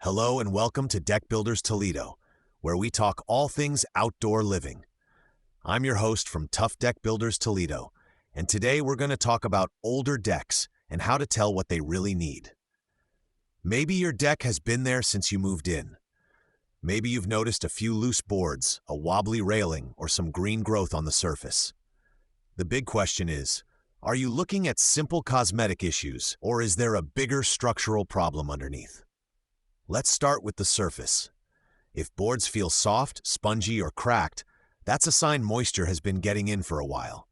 Hello and welcome to Deck Builders Toledo, where we talk all things outdoor living. I'm your host from Tuff Deck Builders Toledo, and today we're going to talk about older decks and how to tell what they really need. Maybe your deck has been there since you moved in. Maybe you've noticed a few loose boards, a wobbly railing, or some green growth on the surface. The big question is, are you looking at simple cosmetic issues, or is there a bigger structural problem underneath? Let's start with the surface. If boards feel soft, spongy, or cracked, that's a sign moisture has been getting in for a while.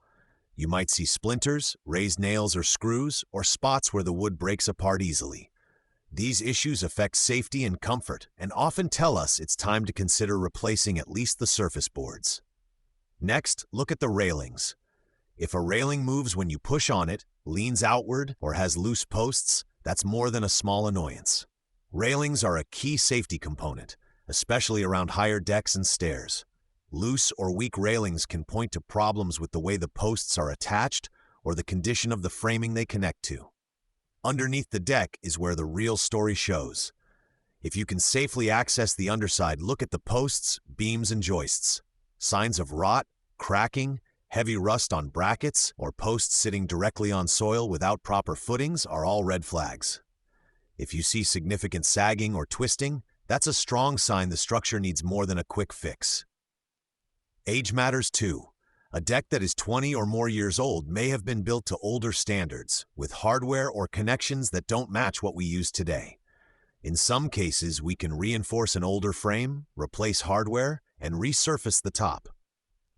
You might see splinters, raised nails or screws, or spots where the wood breaks apart easily. These issues affect safety and comfort and often tell us it's time to consider replacing at least the surface boards. Next, look at the railings. If a railing moves when you push on it, leans outward, or has loose posts, that's more than a small annoyance. Railings are a key safety component, especially around higher decks and stairs. Loose or weak railings can point to problems with the way the posts are attached or the condition of the framing they connect to. Underneath the deck is where the real story shows. If you can safely access the underside, look at the posts, beams, and joists. Signs of rot, cracking, heavy rust on brackets, or posts sitting directly on soil without proper footings are all red flags. If you see significant sagging or twisting, that's a strong sign the structure needs more than a quick fix. Age matters too. A deck that is 20 or more years old may have been built to older standards, with hardware or connections that don't match what we use today. In some cases, we can reinforce an older frame, replace hardware, and resurface the top.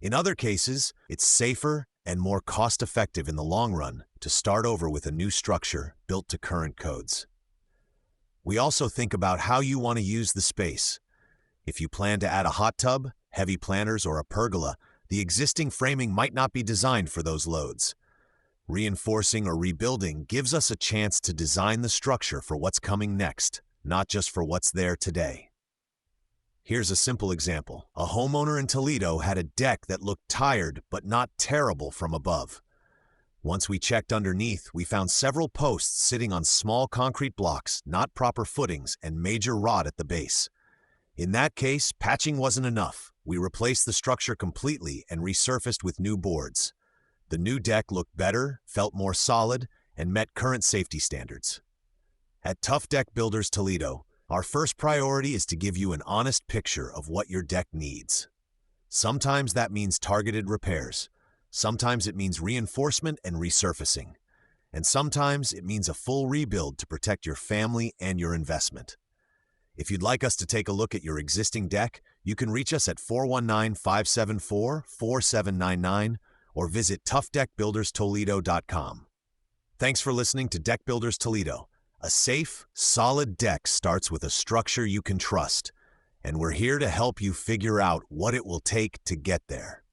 In other cases, it's safer and more cost-effective in the long run to start over with a new structure built to current codes. We also think about how you want to use the space. If you plan to add a hot tub, heavy planters, or a pergola, the existing framing might not be designed for those loads. Reinforcing or rebuilding gives us a chance to design the structure for what's coming next, not just for what's there today. Here's a simple example. A homeowner in Toledo had a deck that looked tired but not terrible from above. Once we checked underneath, we found several posts sitting on small concrete blocks, not proper footings, and major rot at the base. In that case, patching wasn't enough. We replaced the structure completely and resurfaced with new boards. The new deck looked better, felt more solid, and met current safety standards. At Tuff Deck Builders Toledo, our first priority is to give you an honest picture of what your deck needs. Sometimes that means targeted repairs. Sometimes it means reinforcement and resurfacing. And sometimes it means a full rebuild to protect your family and your investment. If you'd like us to take a look at your existing deck, you can reach us at 419-574-4799 or visit tuffdeckbuilderstoledo.com. Thanks for listening to Deck Builders Toledo. A safe, solid deck starts with a structure you can trust, and we're here to help you figure out what it will take to get there.